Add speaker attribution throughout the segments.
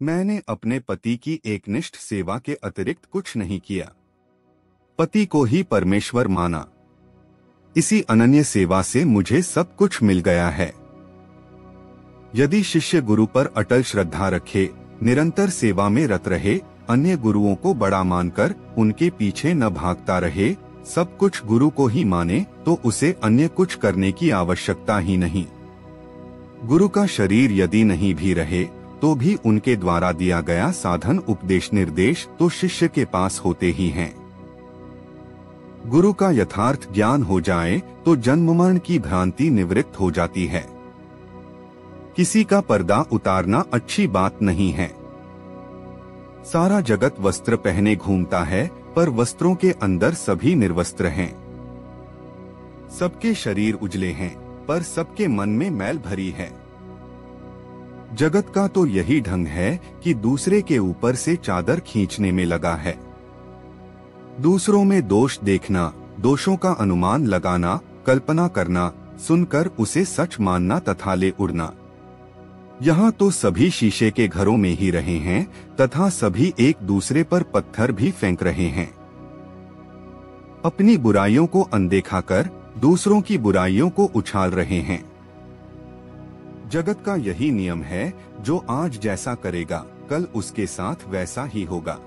Speaker 1: मैंने अपने पति की एकनिष्ठ सेवा के अतिरिक्त कुछ नहीं किया। पति को ही परमेश्वर माना। इसी अनन्य सेवा से मुझे सब कुछ मिल गया है। यदि शिष्य गुरु पर अटल श्रद्धा रखे, निरंतर सेवा में रत रहे, अन्य गुरुओं को बड़ा मानकर उनके पीछे न भागता रहे, सब कुछ गुरु को ही माने, तो उसे अन्य कुछ करने की आवश्यकता ही नहीं। गुरु का शरीर यदि नहीं भी रहे तो भी उनके द्वारा दिया गया साधन उपदेश निर्देश तो शिष्य के पास होते ही हैं। गुरु का यथार्थ ज्ञान हो जाए तो जन्म मरण की भ्रांति निवृत्त हो जाती है। किसी का पर्दा उतारना अच्छी बात नहीं है। सारा जगत वस्त्र पहने घूमता है, पर वस्त्रों के अंदर सभी निर्वस्त्र हैं। सबके शरीर उजले हैं, पर सबके मन में मैल भरी है। जगत का तो यही ढंग है कि दूसरे के ऊपर से चादर खींचने में लगा है। दूसरों में दोष देखना, दोषों का अनुमान लगाना, कल्पना करना, सुनकर उसे सच मानना तथा ले उड़ना। यहाँ तो सभी शीशे के घरों में ही रहे हैं तथा सभी एक दूसरे पर पत्थर भी फेंक रहे हैं। अपनी बुराइयों को अनदेखा कर दूसरों की बुराइयों को उछाल रहे हैं। जगत का यही नियम है, जो आज जैसा करेगा कल उसके साथ वैसा ही होगा।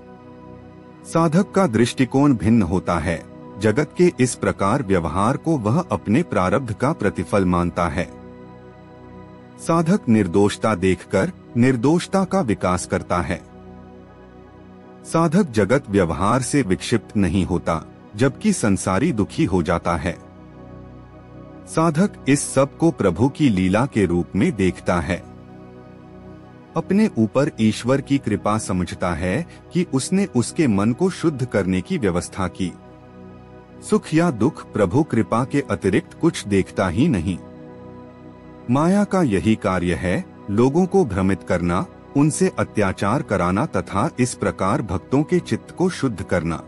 Speaker 1: साधक का दृष्टिकोण भिन्न होता है। जगत के इस प्रकार व्यवहार को वह अपने प्रारब्ध का प्रतिफल मानता है। साधक निर्दोषता देखकर निर्दोषता का विकास करता है। साधक जगत व्यवहार से विक्षिप्त नहीं होता, जबकि संसारी दुखी हो जाता है। साधक इस सब को प्रभु की लीला के रूप में देखता है। अपने ऊपर ईश्वर की कृपा समझता है कि उसने उसके मन को शुद्ध करने की व्यवस्था की। सुख या दुख प्रभु कृपा के अतिरिक्त कुछ देखता ही नहीं। माया का यही कार्य है, लोगों को भ्रमित करना, उनसे अत्याचार कराना तथा इस प्रकार भक्तों के चित्त को शुद्ध करना।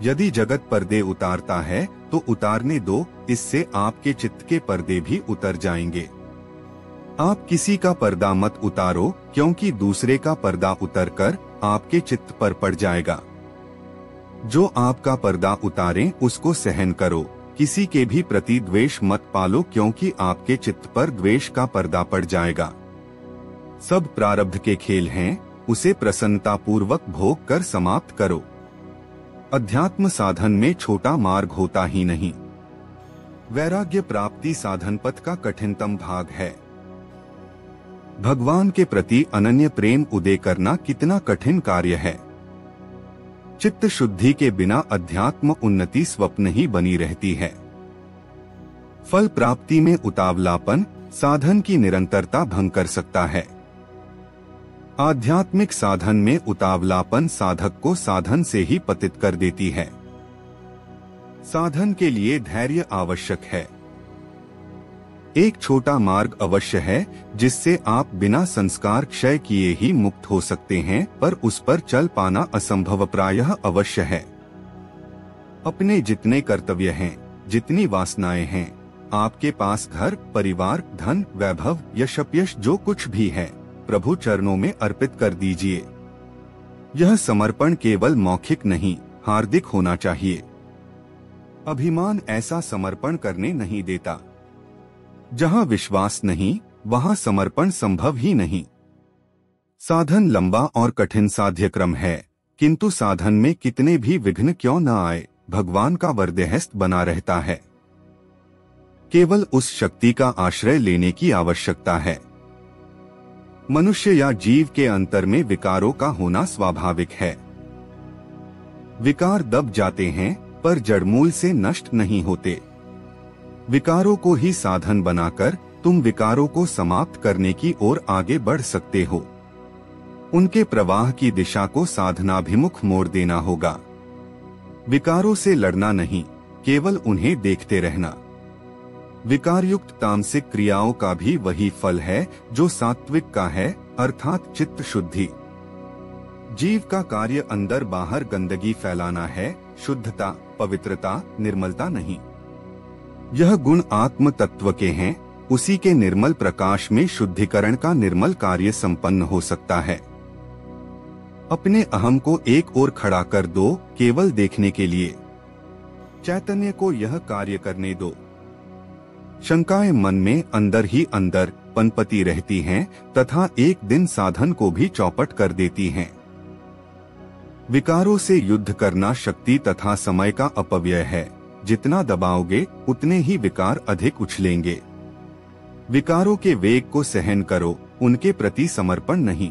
Speaker 1: यदि जगत पर्दे उतारता है तो उतारने दो, इससे आपके चित्त के पर्दे भी उतर जाएंगे। आप किसी का पर्दा मत उतारो, क्योंकि दूसरे का पर्दा उतरकर आपके चित्त पर पड़ जाएगा। जो आपका पर्दा उतारे उसको सहन करो। किसी के भी प्रति द्वेष मत पालो, क्योंकि आपके चित्त पर द्वेष का पर्दा पड़ जाएगा। सब प्रारब्ध के खेल हैं, उसे प्रसन्नता पूर्वक भोग कर समाप्त करो। अध्यात्म साधन में छोटा मार्ग होता ही नहीं। वैराग्य प्राप्ति साधन पथ का कठिनतम भाग है। भगवान के प्रति अनन्य प्रेम उदय करना कितना कठिन कार्य है। चित्त शुद्धि के बिना अध्यात्म उन्नति स्वप्न ही बनी रहती है। फल प्राप्ति में उतावलापन साधन की निरंतरता भंग कर सकता है। आध्यात्मिक साधन में उतावलापन साधक को साधन से ही पतित कर देती है। साधन के लिए धैर्य आवश्यक है। एक छोटा मार्ग अवश्य है जिससे आप बिना संस्कार क्षय किए ही मुक्त हो सकते हैं, पर उस पर चल पाना असंभव प्रायः अवश्य है। अपने जितने कर्तव्य हैं, जितनी वासनाएं हैं, आपके पास घर, परिवार, धन, वैभव, यश जो कुछ भी है, प्रभु चरणों में अर्पित कर दीजिए। यह समर्पण केवल मौखिक नहीं, हार्दिक होना चाहिए। अभिमान ऐसा समर्पण करने नहीं देता। जहाँ विश्वास नहीं, वहाँ समर्पण संभव ही नहीं। साधन लंबा और कठिन साध्य क्रम है, किंतु साधन में कितने भी विघ्न क्यों न आए, भगवान का वरदेहस्त बना रहता है। केवल उस शक्ति का आश्रय लेने की आवश्यकता है। मनुष्य या जीव के अंतर में विकारों का होना स्वाभाविक है। विकार दब जाते हैं, पर जड़मूल से नष्ट नहीं होते। विकारों को ही साधन बनाकर तुम विकारों को समाप्त करने की ओर आगे बढ़ सकते हो। उनके प्रवाह की दिशा को साधनाभिमुख मोड़ देना होगा। विकारों से लड़ना नहीं, केवल उन्हें देखते रहना। विकारयुक्त तामसिक क्रियाओं का भी वही फल है जो सात्विक का है, अर्थात चित्त शुद्धि। जीव का कार्य अंदर बाहर गंदगी फैलाना है, शुद्धता, पवित्रता, निर्मलता नहीं। यह गुण आत्म तत्व के हैं, उसी के निर्मल प्रकाश में शुद्धिकरण का निर्मल कार्य संपन्न हो सकता है। अपने अहम को एक ओर खड़ा कर दो, केवल देखने के लिए। चैतन्य को यह कार्य करने दो। शंकाएं मन में अंदर ही अंदर पनपती रहती हैं तथा एक दिन साधन को भी चौपट कर देती हैं। विकारों से युद्ध करना शक्ति तथा समय का अपव्यय है। जितना दबाओगे उतने ही विकार अधिक उछलेंगे। विकारों के वेग को सहन करो, उनके प्रति समर्पण नहीं।